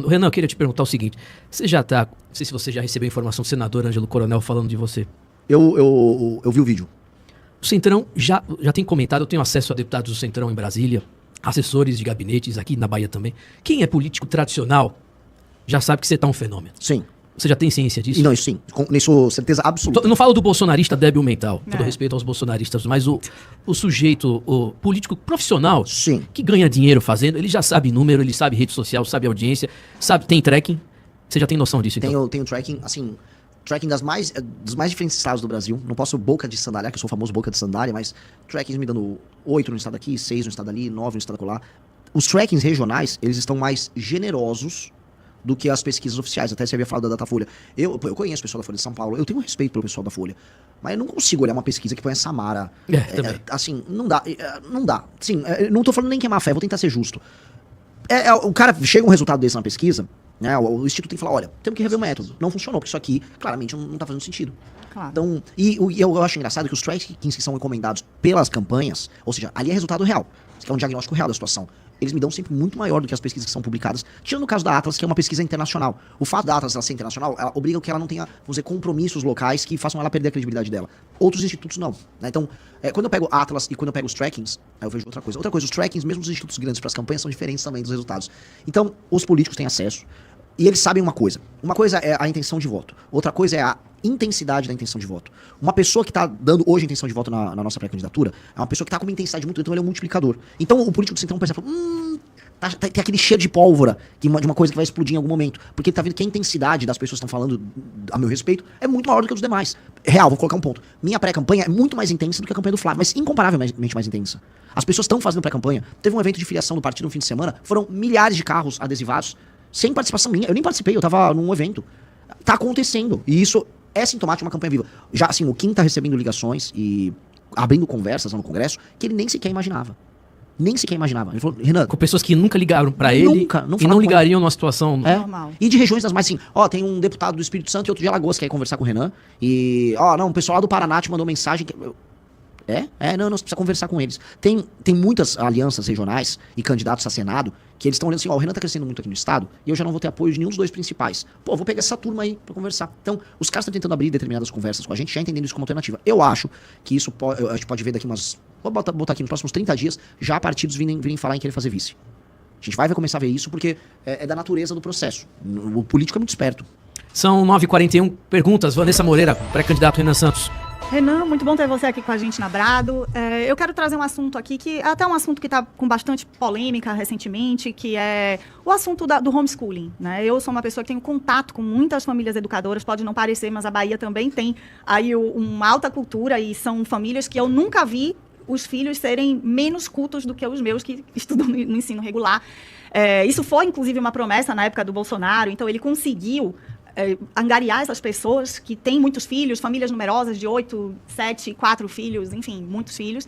Renan, eu queria te perguntar o seguinte. Você já tá... Não sei se você já recebeu informação do senador Ângelo Coronel falando de você. Eu vi o vídeo. O Centrão já tem comentado, eu tenho acesso a deputados do Centrão em Brasília, assessores de gabinetes aqui na Bahia também. Quem é político tradicional já sabe que você tá um fenômeno. Sim. Você já tem ciência disso? Não, isso sim. Com isso, certeza absoluta. Eu não falo do bolsonarista débil mental, todo respeito aos bolsonaristas, mas o sujeito, o político profissional, Sim. que ganha dinheiro fazendo, ele já sabe número, ele sabe rede social, sabe audiência, sabe, tem tracking. Você já tem noção disso, então? Tenho tracking, assim, tracking dos mais diferentes estados do Brasil. Não posso boca de sandália, que eu sou o famoso boca de sandália, mas trackings me dando 8 no estado aqui, 6 no estado ali, 9 no estado acolá. Os trackings regionais, eles estão mais generosos do que as pesquisas oficiais. Até você havia falado da Datafolha. Eu conheço o pessoal da Folha de São Paulo, eu tenho um respeito pelo pessoal da Folha, mas eu não consigo olhar uma pesquisa que põe a Samara. Assim, não dá. Não dá. Sim, não tô falando nem que é má fé, vou tentar ser justo. O cara chega um resultado desse na pesquisa, né? O Instituto tem que falar, olha, temos que rever o método. Não funcionou, porque isso aqui claramente não tá fazendo sentido. Claro. Então, eu acho engraçado que os trackings que são encomendados pelas campanhas, ou seja, ali é resultado real, que é um diagnóstico real da situação, eles me dão sempre muito maior do que as pesquisas que são publicadas, tirando o caso da Atlas, que é uma pesquisa internacional. O fato da Atlas ela ser internacional, ela obriga que ela não tenha, vamos dizer, compromissos locais que façam ela perder a credibilidade dela. Outros institutos não, né? Então, quando eu pego Atlas e quando eu pego os trackings, aí eu vejo outra coisa. Outra coisa, os trackings, mesmo os institutos grandes para as campanhas, são diferentes também dos resultados. Então, os políticos têm acesso e eles sabem uma coisa. Uma coisa é a intenção de voto. Outra coisa é a intensidade da intenção de voto. Uma pessoa que está dando hoje intenção de voto na nossa pré-candidatura é uma pessoa que está com uma intensidade muito, então ele é um multiplicador. Então o político do Centrão pensa, tem aquele cheiro de pólvora de uma coisa que vai explodir em algum momento. Porque ele tá vendo que a intensidade das pessoas que estão falando a meu respeito é muito maior do que os demais. Real, vou colocar um ponto. Minha pré-campanha é muito mais intensa do que a campanha do Flávio, mas incomparavelmente mais intensa. As pessoas estão fazendo pré-campanha. Teve um evento de filiação do partido no fim de semana, foram milhares de carros adesivados, sem participação minha. Eu nem participei, eu tava num evento. Tá acontecendo. E isso é sintomático de uma campanha viva. Já, assim, o Kim tá recebendo ligações e abrindo conversas lá no Congresso que ele nem sequer imaginava. Nem sequer imaginava. Ele falou, Renan... Com pessoas que nunca ligaram pra ele e não ligariam numa situação... Normal. E de regiões das mais assim, tem um deputado do Espírito Santo e outro de Alagoas que quer conversar com o Renan. E, o pessoal lá do Paraná te mandou mensagem... Não, você precisa conversar com eles. Tem muitas alianças regionais e candidatos a Senado que eles estão olhando assim, o Renan tá crescendo muito aqui no estado e eu já não vou ter apoio de nenhum dos dois principais. Pô, vou pegar essa turma aí pra conversar. Então, os caras estão tentando abrir determinadas conversas com a gente, já entendendo isso como alternativa. Eu acho que isso a gente pode ver daqui vou botar aqui nos próximos 30 dias, já partidos virem falar em querer fazer vice. A gente vai começar a ver isso porque é da natureza do processo. O político é muito esperto. São 9h41 perguntas. Vanessa Moreira, pré-candidato Renan Santos. Renan, muito bom ter você aqui com a gente na Brado. Eu quero trazer um assunto aqui que é até um assunto que está com bastante polêmica recentemente, que é o assunto do homeschooling, né? Eu sou uma pessoa que tenho contato com muitas famílias educadoras, pode não parecer, mas a Bahia também tem aí uma alta cultura e são famílias que eu nunca vi os filhos serem menos cultos do que os meus que estudam no ensino regular. Isso foi, inclusive, uma promessa na época do Bolsonaro, então ele conseguiu angariar essas pessoas que têm muitos filhos, famílias numerosas de 8, 7, 4 filhos, enfim, muitos filhos,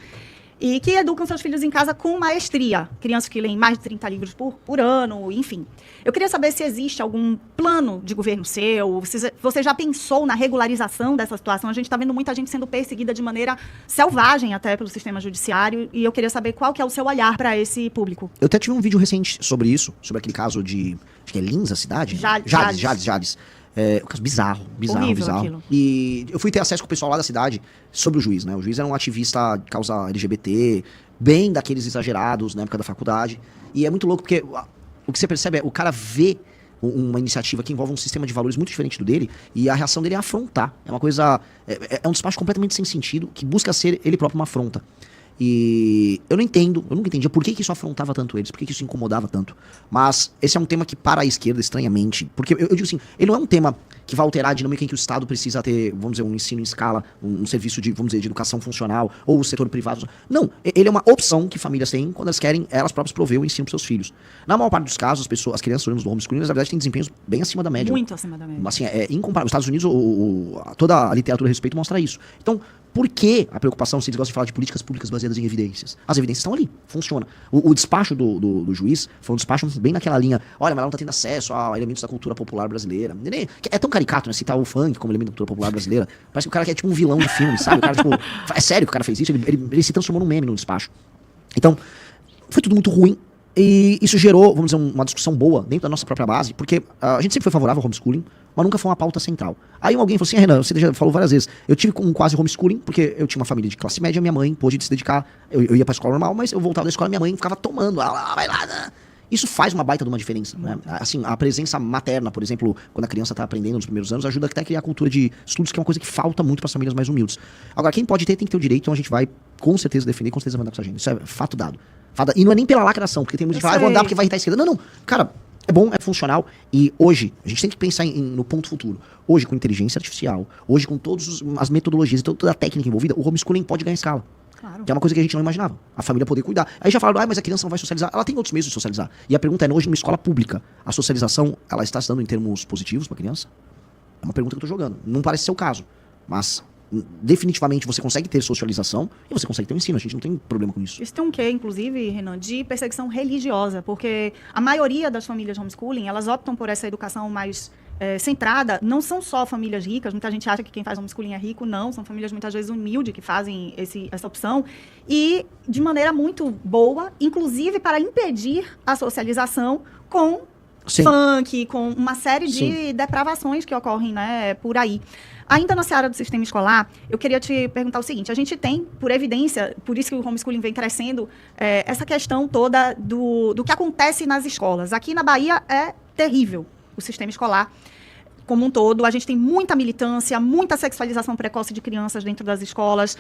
e que educam seus filhos em casa com maestria. Crianças que leem mais de 30 livros por ano, enfim. Eu queria saber se existe algum plano de governo seu, se você já pensou na regularização dessa situação. A gente está vendo muita gente sendo perseguida de maneira selvagem até pelo sistema judiciário, e eu queria saber qual que é o seu olhar para esse público. Eu até tive um vídeo recente sobre isso, sobre aquele caso de, acho que é Lins, a cidade? Jales. Um caso bizarro. Aquilo. E eu fui ter acesso com o pessoal lá da cidade sobre o juiz, né? O juiz era um ativista de causa LGBT, bem daqueles exagerados na época da faculdade. E é muito louco porque o que você percebe é o cara vê uma iniciativa que envolve um sistema de valores muito diferente do dele e a reação dele é afrontar. É uma coisa... É um despacho completamente sem sentido que busca ser ele próprio uma afronta. E eu nunca entendia por que isso afrontava tanto eles, por que isso incomodava tanto. Mas esse é um tema que para a esquerda, estranhamente, porque eu digo assim, ele não é um tema que vai alterar a dinâmica em que o Estado precisa ter, vamos dizer, um ensino em escala, um serviço de, vamos dizer, de educação funcional, ou o setor privado. Não, ele é uma opção que famílias têm quando elas querem, elas próprias prover o ensino para seus filhos. Na maior parte dos casos, as crianças do homeschooling, na verdade, têm desempenhos bem acima da média. Muito acima da média. Assim, é incomparável. Os Estados Unidos, toda a literatura a respeito mostra isso. Então, por que a preocupação, se eles gostam de falar de políticas públicas baseadas em evidências? As evidências estão ali, funciona. O despacho do juiz foi um despacho bem naquela linha, olha, mas ela não está tendo acesso a elementos da cultura popular brasileira. É tão caricato, né, citar o funk como elemento da cultura popular brasileira. Parece que o cara é tipo um vilão de filme, sabe? O cara, tipo, é sério que o cara fez isso? Ele se transformou num meme no despacho. Então, foi tudo muito ruim. E isso gerou, vamos dizer, uma discussão boa dentro da nossa própria base, porque a gente sempre foi favorável ao homeschooling, mas nunca foi uma pauta central. Aí alguém falou assim, Renan, você já falou várias vezes, eu tive um quase homeschooling, porque eu tinha uma família de classe média, minha mãe pôde se dedicar, eu ia pra escola normal, mas eu voltava da escola, minha mãe ficava tomando, vai lá, né? Isso faz uma baita de uma diferença, né? Assim, a presença materna, por exemplo, quando a criança está aprendendo nos primeiros anos, ajuda até a criar a cultura de estudos, que é uma coisa que falta muito para as famílias mais humildes. Agora, quem pode ter, tem que ter o direito, então a gente vai com certeza defender, com certeza mandar pra essa agenda. Isso é fato dado. E não é nem pela lacração, porque tem muita gente que fala, eu vou andar porque vai irritar a esquerda. Não, cara, é bom, é funcional. E hoje, a gente tem que pensar no ponto futuro. Hoje, com inteligência artificial, hoje com todas as metodologias e toda a técnica envolvida, o homeschooling pode ganhar escala. Claro. Que é uma coisa que a gente não imaginava. A família poder cuidar. Aí já falaram, mas a criança não vai socializar. Ela tem outros meios de socializar. E a pergunta é, hoje, numa escola pública, a socialização, ela está se dando em termos positivos para a criança? É uma pergunta que eu estou jogando. Não parece ser o caso. Mas, definitivamente, você consegue ter socialização e você consegue ter um ensino. A gente não tem problema com isso. Isso tem um quê, inclusive, Renan, de perseguição religiosa. Porque a maioria das famílias homeschooling, elas optam por essa educação mais centrada. Não são só famílias ricas. Muita gente acha que quem faz homeschooling é rico. Não, são famílias muitas vezes humildes que fazem essa opção. E de maneira muito boa, inclusive para impedir a socialização com funk, com uma série de depravações que ocorrem, né, por aí. Ainda na seara do sistema escolar, eu queria te perguntar o seguinte, a gente tem, por evidência, por isso que o homeschooling vem crescendo, essa questão toda do que acontece nas escolas. Aqui na Bahia é terrível o sistema escolar como um todo. A gente tem muita militância, muita sexualização precoce de crianças dentro das escolas.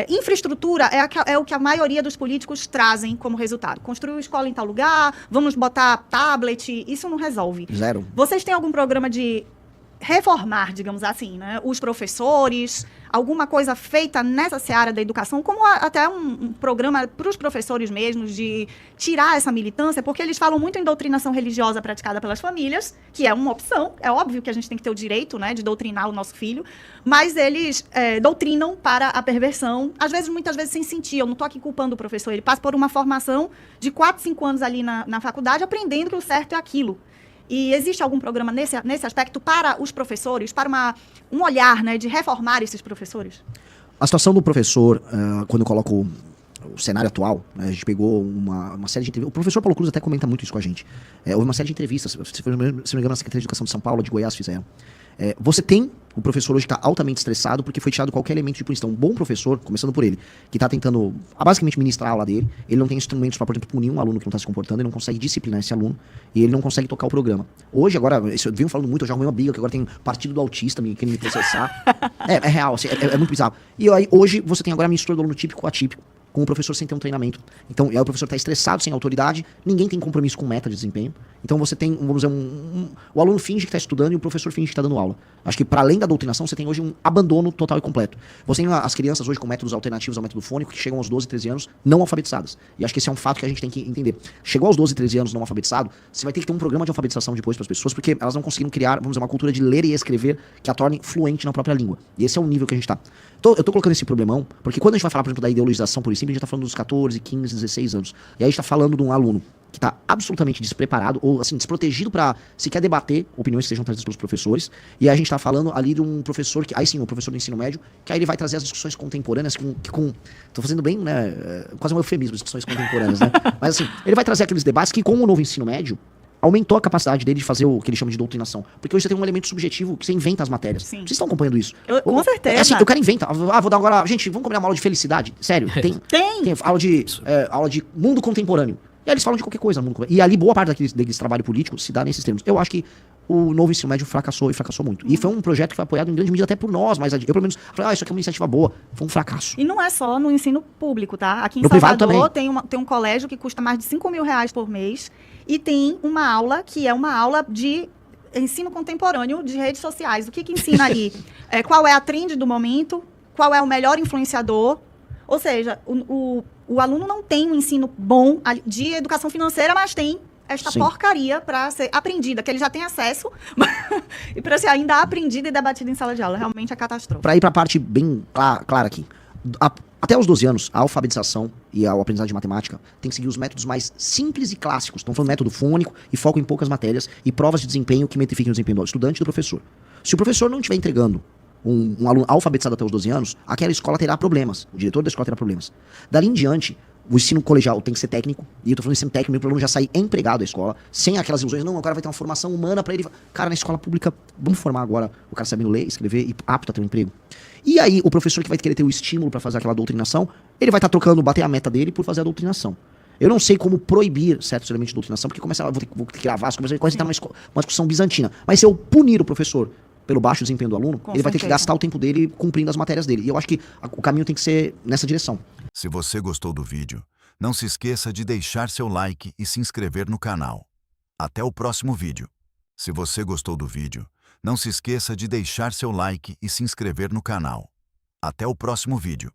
Infraestrutura é o que a maioria dos políticos trazem como resultado. Construir uma escola em tal lugar, vamos botar tablet, isso não resolve. Zero. Vocês têm algum programa de reformar, digamos assim, né, os professores, alguma coisa feita nessa seara da educação, como até um programa para os professores mesmos, de tirar essa militância, porque eles falam muito em doutrinação religiosa praticada pelas famílias, que é uma opção, é óbvio que a gente tem que ter o direito, né, de doutrinar o nosso filho, mas eles doutrinam para a perversão, às vezes, muitas vezes sem sentir. Eu não estou aqui culpando o professor, ele passa por uma formação de 4, 5 anos ali na faculdade, aprendendo que o certo é aquilo. E existe algum programa nesse aspecto para os professores, para um olhar, né, de reformar esses professores? A situação do professor, quando eu coloco o cenário atual, né, a gente pegou uma série de entrevistas. O professor Paulo Cruz até comenta muito isso com a gente. Houve uma série de entrevistas, se não me engano, na Secretaria de Educação de São Paulo, de Goiás, fizeram. Você tem o professor hoje que está altamente estressado porque foi tirado qualquer elemento de punição. Um bom professor, começando por ele, que está tentando basicamente ministrar a aula dele, ele não tem instrumentos para, por exemplo, punir um aluno que não está se comportando, ele não consegue disciplinar esse aluno e ele não consegue tocar o programa. Hoje, agora, isso eu venho falando muito, eu já arrumei uma briga, que agora tem partido do autista querendo me processar. É real, assim, é muito bizarro. E aí, hoje, você tem agora a mistura do aluno típico atípico, com o professor sem ter um treinamento. Então, aí o professor está estressado, sem autoridade, ninguém tem compromisso com meta de desempenho. Então você tem, vamos dizer, o aluno finge que está estudando e o professor finge que está dando aula. Acho que para além da doutrinação, você tem hoje um abandono total e completo. Você tem as crianças hoje com métodos alternativos ao método fônico que chegam aos 12, 13 anos não alfabetizadas. E acho que esse é um fato que a gente tem que entender. Chegou aos 12, 13 anos não alfabetizado, você vai ter que ter um programa de alfabetização depois para as pessoas, porque elas não conseguiram criar, vamos dizer, uma cultura de ler e escrever que a torne fluente na própria língua. E esse é o nível que a gente está. Eu tô colocando esse problemão, porque quando a gente vai falar, por exemplo, da ideologização por simples, a gente tá falando dos 14, 15, 16 anos. E aí a gente tá falando de um aluno que está absolutamente despreparado, ou assim, desprotegido para sequer debater opiniões que sejam trazidas pelos professores. E aí a gente está falando ali de um professor, aí sim, um professor do ensino médio, que aí ele vai trazer as discussões contemporâneas tô fazendo bem, né, quase um eufemismo, discussões contemporâneas, né? Mas assim, ele vai trazer aqueles debates que com o novo ensino médio, aumentou a capacidade dele de fazer o que ele chama de doutrinação. Porque hoje você tem um elemento subjetivo que você inventa as matérias. Sim. Vocês estão acompanhando isso? Com certeza. É assim, o cara inventa. Vou dar agora... Gente, vamos combinar uma aula de felicidade? Sério? Tem aula de mundo contemporâneo. E aí eles falam de qualquer coisa no mundo contemporâneo. E ali boa parte daqueles trabalho político se dá nesses termos. Eu acho que o novo ensino médio fracassou muito. E foi um projeto que foi apoiado em grande medida até por nós, mas eu pelo menos falei, isso aqui é uma iniciativa boa. Foi um fracasso. E não é só no ensino público, tá? Aqui em no Salvador tem um colégio que custa mais de R$5.000 por mês e tem uma aula que é uma aula de ensino contemporâneo de redes sociais. O que ensina ali? Qual é a trend do momento? Qual é o melhor influenciador? Ou seja, o aluno não tem um ensino bom de educação financeira, mas tem esta porcaria para ser aprendida, que ele já tem acesso, e para ser ainda aprendida e debatida em sala de aula. Realmente é catastrófico. Para ir para a parte bem clara aqui. Até os 12 anos, a alfabetização e a aprendizagem de matemática tem que seguir os métodos mais simples e clássicos. Estão falando método fônico e foco em poucas matérias e provas de desempenho que metrifiquem o desempenho do estudante e do professor. Se o professor não estiver entregando um aluno alfabetizado até os 12 anos, aquela escola terá problemas. O diretor da escola terá problemas. Dali em diante, o ensino colegial tem que ser técnico, e eu tô falando ensino técnico, para o aluno já sair empregado da escola, sem aquelas ilusões, não, o cara vai ter uma formação humana para ele. Cara, na escola pública, vamos formar agora o cara sabendo ler, escrever e apto a ter um emprego. E aí, o professor que vai querer ter o estímulo para fazer aquela doutrinação, ele vai estar trocando, bater a meta dele por fazer a doutrinação. Eu não sei como proibir certos elementos de doutrinação, porque vou ter que gravar as coisas, quase entrar uma discussão bizantina. Mas se eu punir o professor pelo baixo desempenho do aluno, ele vai ter que gastar o tempo dele cumprindo as matérias dele. E eu acho que o caminho tem que ser nessa direção. Se você gostou do vídeo, não se esqueça de deixar seu like e se inscrever no canal. Até o próximo vídeo. Se você gostou do vídeo, não se esqueça de deixar seu like e se inscrever no canal. Até o próximo vídeo.